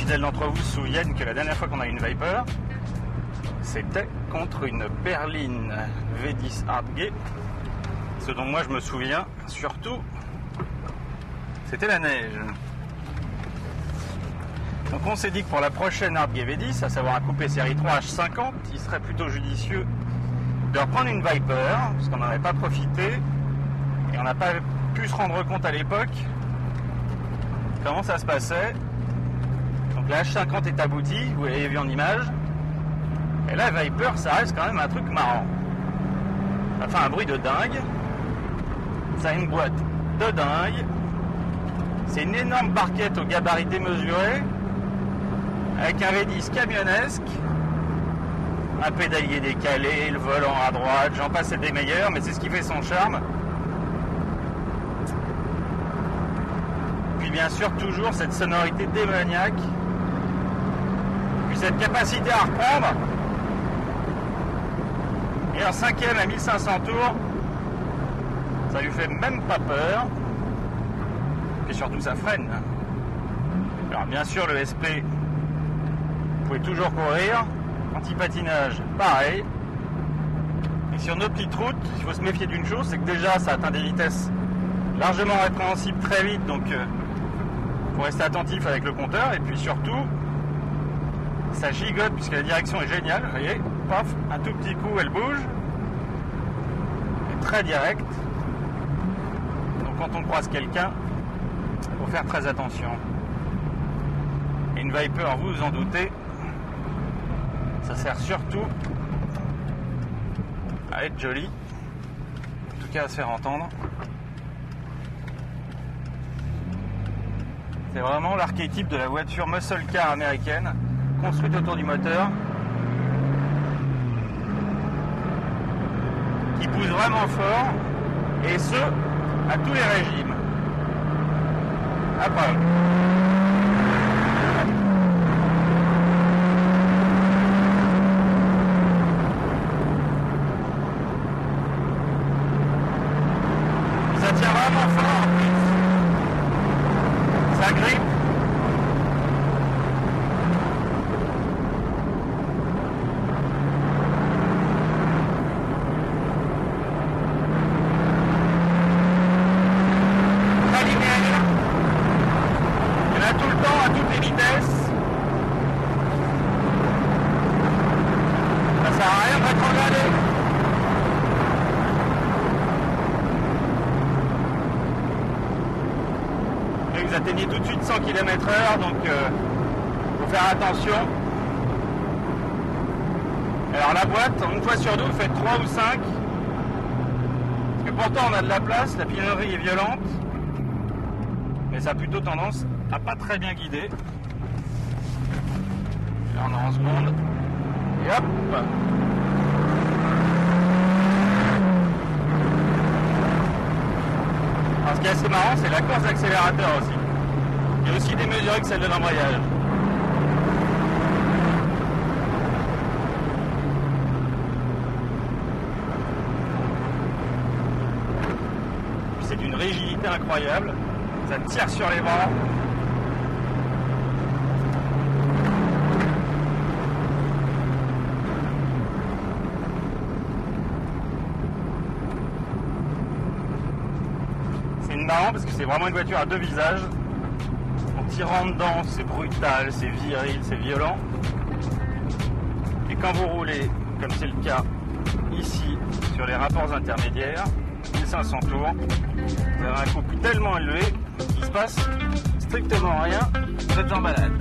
fidèles d'entre vous se souviennent que la dernière fois qu'on a eu une Viper, c'était contre une berline V10 Hardgate. Ce dont moi je me souviens surtout, c'était la neige. Donc on s'est dit que pour la prochaine Hardgate V10, à savoir un coupé série 3 H50, il serait plutôt judicieux de reprendre une Viper, parce qu'on n'en avait pas profité, et on n'a pas pu se rendre compte à l'époque comment ça se passait. Donc la H50 est aboutie, vous l'avez vu en image, et la Viper, ça reste quand même un truc marrant. Ça fait un bruit de dingue, ça a une boîte de dingue, c'est une énorme barquette au gabarit démesuré, avec un V10 camionnesque, un pédalier décalé, le volant à droite, j'en passe, c'est des meilleurs, mais c'est ce qui fait son charme. Puis bien sûr, toujours cette sonorité démoniaque, puis cette capacité à reprendre. Et en 5e à 1500 tours, ça lui fait même pas peur. Et surtout, ça freine. Alors bien sûr, le SP, vous pouvez toujours courir. Anti-patinage, pareil. Et sur nos petites routes, il faut se méfier d'une chose, c'est que déjà, ça atteint des vitesses largement répréhensibles très vite, donc faut rester attentif avec le compteur. Et puis surtout, ça gigote puisque la direction est géniale. Vous voyez, paf, un tout petit coup, elle bouge. Elle est très directe. Donc quand on croise quelqu'un, il faut faire très attention. Et une Viper, vous vous en doutez, ça sert surtout à être joli, en tout cas à se faire entendre. C'est vraiment l'archétype de la voiture muscle car américaine, construite autour du moteur, qui pousse vraiment fort, et ce, à tous les régimes. Après. Ça tient vraiment fort en plus. Ça grippe. Très linéaire. Il y en a tout le temps à toutes les vitesses. Ça sert à rien de rétrograder. Vous atteignez tout de suite 100 km/h, donc faut faire attention. Alors la boîte, une fois sur deux, vous faites 3 ou 5. Parce que pourtant on a de la place, la piloterie est violente, mais ça a plutôt tendance à pas très bien guider. Là on est en seconde. Et hop! Alors ce qui est assez marrant, c'est la course d'accélérateur aussi. Il est aussi démesurée que celle de l'embrayage. C'est d'une rigidité incroyable. Ça tire sur les bras. C'est marrant parce que c'est vraiment une voiture à deux visages. En tirant dedans, c'est brutal, c'est viril, c'est violent. Et quand vous roulez, comme c'est le cas ici, sur les rapports intermédiaires, 1500 tours, vous avez un couple tellement élevé qu'il se passe strictement rien, vous êtes en balade.